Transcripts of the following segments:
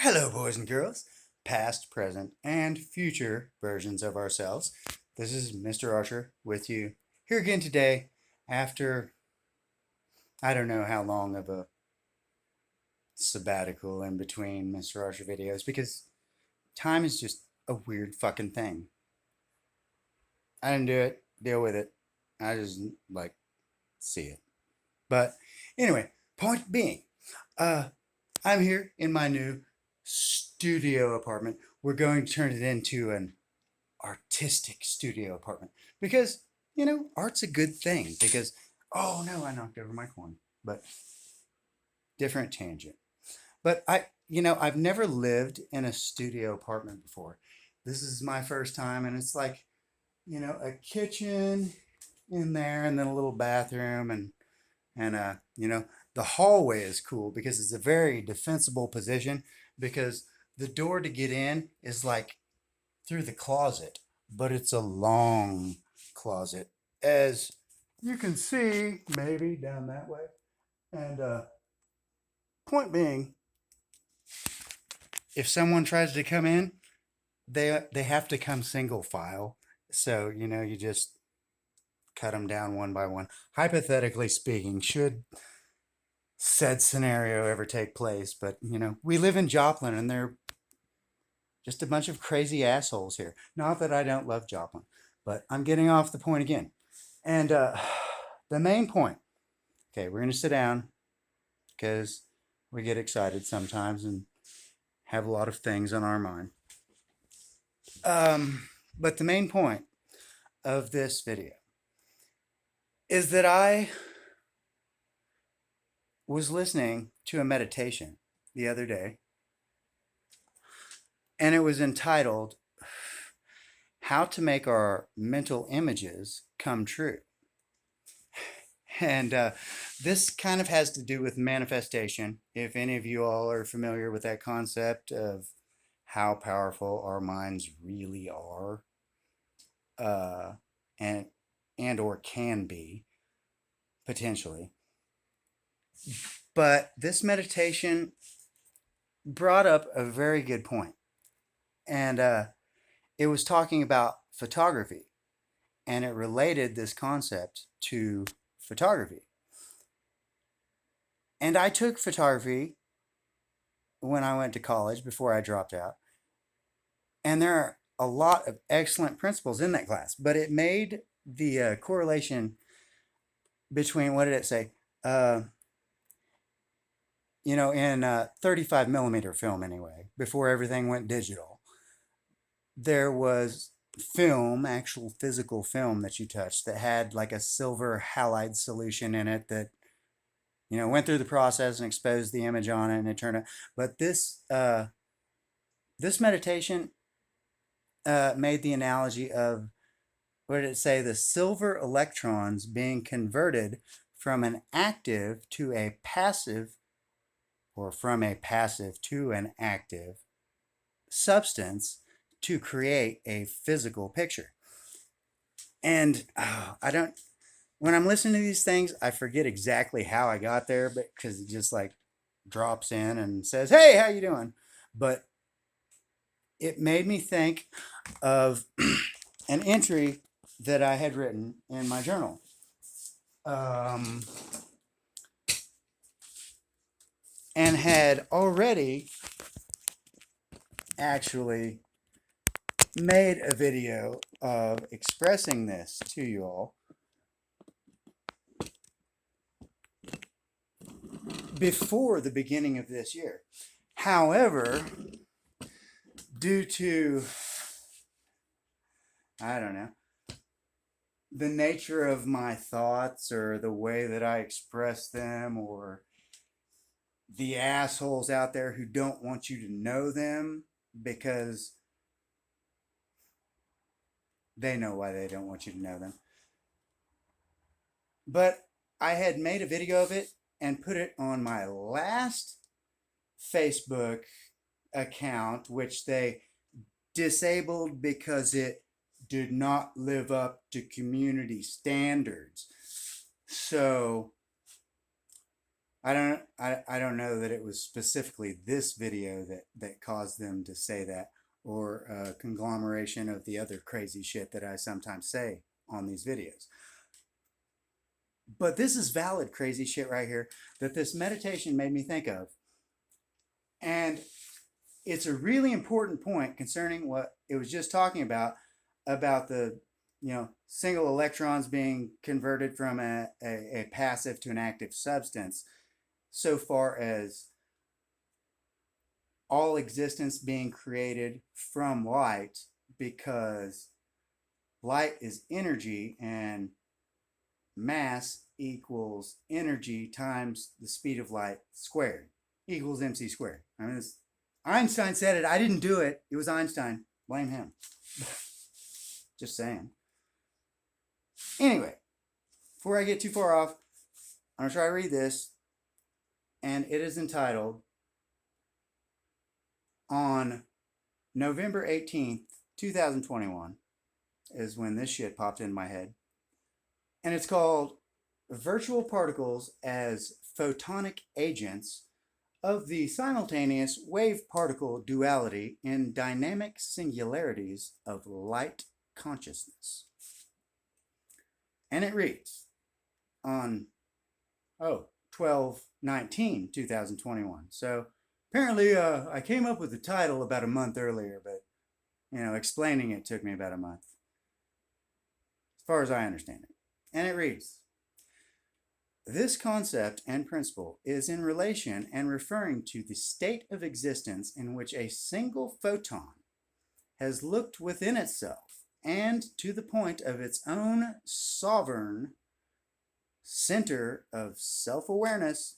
Hello, boys and girls, past, present, and future versions of ourselves. This is Mr. Archer with you here again today after I don't know how long of a sabbatical in between Mr. Archer videos because time is just a weird fucking thing. I didn't do it, deal with it. I just like see it. But anyway, point being, uh, I'm here in my new studio apartment. We're going to turn it into an artistic studio apartment because art's a good thing because oh no, I knocked over my coin. But different tangent. But I've never lived in a studio apartment before. This is my first time, and it's like a kitchen in there and then a little bathroom, and the hallway is cool because it's a very defensible position because the door to get in is like through the closet, but it's a long closet, as you can see, maybe down that way. And point being, if someone tries to come in, they have to come single file. So you just cut them down one by one. Hypothetically speaking, should said scenario ever take place, but we live in Joplin, and they're just a bunch of crazy assholes here. Not that I don't love Joplin, but I'm getting off the point again. And the main point, okay, we're going to sit down because we get excited sometimes and have a lot of things on our mind. But the main point of this video is that I was listening to a meditation the other day, and it was entitled How to Make Our Mental Images Come True. And this kind of has to do with manifestation. If any of you all are familiar with that concept of how powerful our minds really are, uh, and or can be potentially. But this meditation brought up a very good point, and it was talking about photography, and it related this concept to photography. And I took photography when I went to college before I dropped out. And there are a lot of excellent principles in that class, but it made the correlation between, what did it say? In 35 millimeter film, anyway, before everything went digital, there was film, actual physical film that you touched that had like a silver halide solution in it that went through the process and exposed the image on it, and it turned out. But this meditation made the analogy of, what did it say? The silver electrons being converted from an active to a passive, or from a passive to an active substance to create a physical picture. And I don't, when I'm listening to these things, I forget exactly how I got there, but because it just like drops in and says, "Hey, how you doing?" But it made me think of an entry that I had written in my journal. Um, and had already actually made a video of expressing this to you all before the beginning of this year. However, due to, I don't know, the nature of my thoughts or the way that I express them, or the assholes out there who don't want you to know them because they know why they don't want you to know them. But I had made a video of it and put it on my last Facebook account, which they disabled because it did not live up to community standards. So I don't know that it was specifically this video that caused them to say that, or a conglomeration of the other crazy shit that I sometimes say on these videos. But this is valid crazy shit right here that this meditation made me think of. And it's a really important point concerning what it was just talking about the single electrons being converted from a passive to an active substance, so far as all existence being created from light, because light is energy and mass equals energy times the speed of light squared equals mc squared. I mean, Einstein said it. I didn't do it. It was Einstein. Blame him. Just saying. Anyway, before I get too far off, I'm going to try to read this. And it is entitled, On November 18th, 2021, is when this shit popped in my head. And it's called Virtual Particles as Photonic Agents of the Simultaneous Wave-Particle Duality in Dynamic Singularities of Light Consciousness. And it reads on 12/19/2021. So apparently I came up with the title about a month earlier, but explaining it took me about a month, as far as I understand it. And it reads, this concept and principle is in relation and referring to the state of existence in which a single photon has looked within itself and to the point of its own sovereign center of self-awareness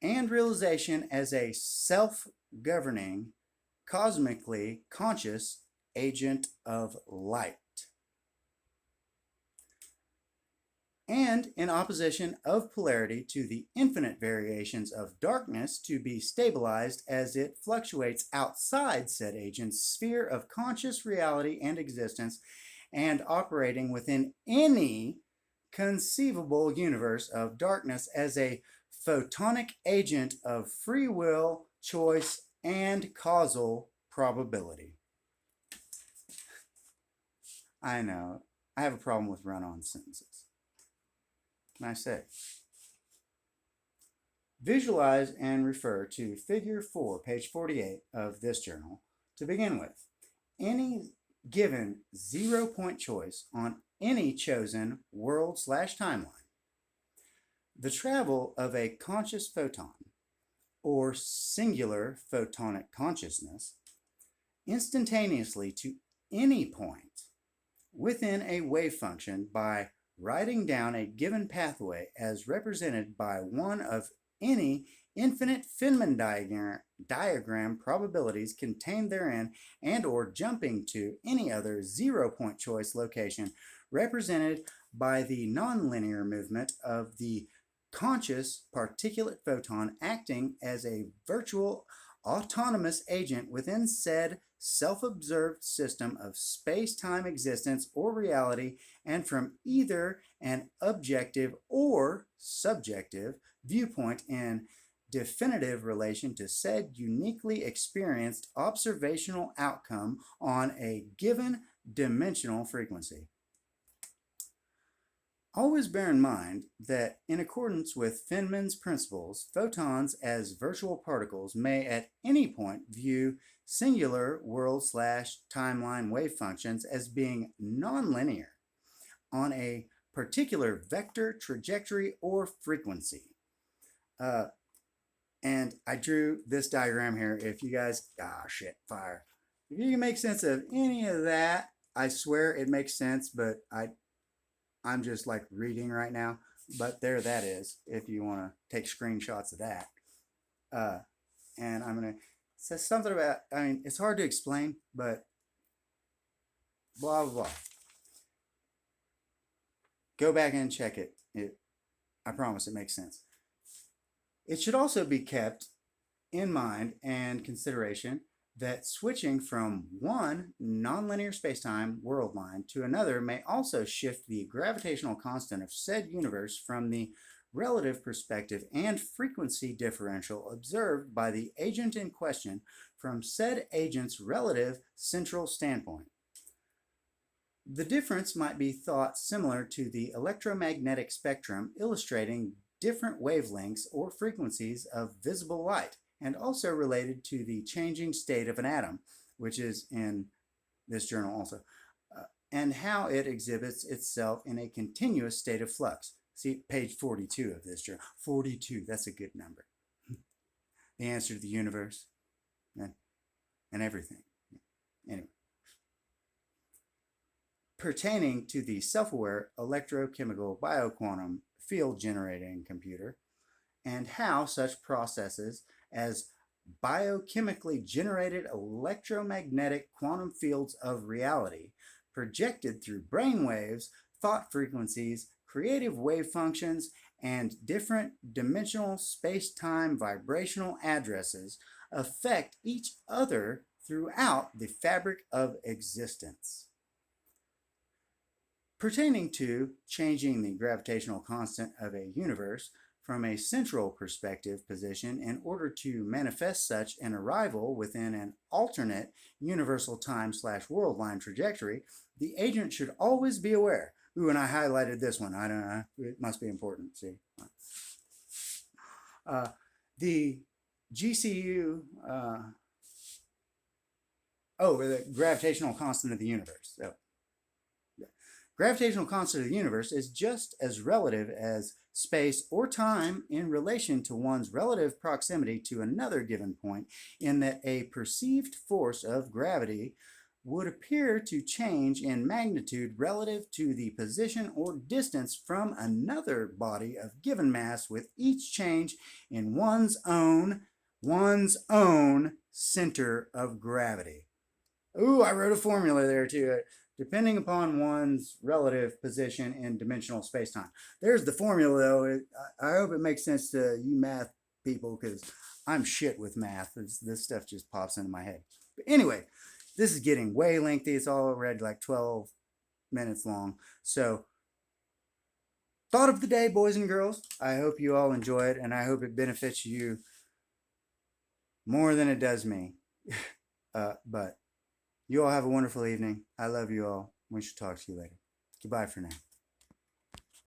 and realization as a self-governing, cosmically conscious agent of light. And in opposition of polarity to the infinite variations of darkness to be stabilized as it fluctuates outside said agent's sphere of conscious reality and existence, and operating within any conceivable universe of darkness as a photonic agent of free will, choice, and causal probability. I know, I have a problem with run-on sentences. Can I say? Visualize and refer to Figure 4, page 48 of this journal to begin with. Any given 0-point choice on any chosen world/timeline. The travel of a conscious photon, or singular photonic consciousness, instantaneously to any point within a wave function by writing down a given pathway as represented by one of any infinite Feynman diagram probabilities contained therein, and or jumping to any other 0-point choice location represented by the nonlinear movement of the conscious particulate photon acting as a virtual autonomous agent within said self-observed system of space-time existence or reality, and from either an objective or subjective viewpoint in definitive relation to said uniquely experienced observational outcome on a given dimensional frequency. Always bear in mind that in accordance with Feynman's principles, photons as virtual particles may at any point view singular world/timeline wave functions as being nonlinear on a particular vector, trajectory, or frequency. And I drew this diagram here. If you guys, fire. If you can make sense of any of that, I swear it makes sense, but I'm just like reading right now, but there that is, if you want to take screenshots of that. And I'm going to say something about, it's hard to explain, but blah, blah, blah. Go back and check it. I promise it makes sense. It should also be kept in mind and consideration that switching from one nonlinear spacetime world line to another may also shift the gravitational constant of said universe from the relative perspective and frequency differential observed by the agent in question from said agent's relative central standpoint. The difference might be thought similar to the electromagnetic spectrum, illustrating different wavelengths or frequencies of visible light, and also related to the changing state of an atom, which is in this journal also, and how it exhibits itself in a continuous state of flux. See page 42 of this journal. 42, that's a good number. The answer to the universe and everything. Anyway. Pertaining to the self-aware electrochemical bioquantum field generating computer, and how such processes as biochemically generated electromagnetic quantum fields of reality projected through brain waves, thought frequencies, creative wave functions, and different dimensional space-time vibrational addresses affect each other throughout the fabric of existence. Pertaining to changing the gravitational constant of a universe from a central perspective position in order to manifest such an arrival within an alternate universal time/world line trajectory, the agent should always be aware. Ooh, and I highlighted this one. I don't know. It must be important. See? The GCU, the gravitational constant of the universe. So, gravitational constant of the universe is just as relative as space or time in relation to one's relative proximity to another given point, in that a perceived force of gravity would appear to change in magnitude relative to the position or distance from another body of given mass with each change in one's own center of gravity. Ooh, I wrote a formula there too. Depending upon one's relative position in dimensional space-time. There's the formula, though. I hope it makes sense to you math people, because I'm shit with math. This stuff just pops into my head. But anyway, this is getting way lengthy. It's already like 12 minutes long. So, thought of the day, boys and girls. I hope you all enjoy it, and I hope it benefits you more than it does me. But you all have a wonderful evening. I love you all. We should talk to you later. Goodbye for now.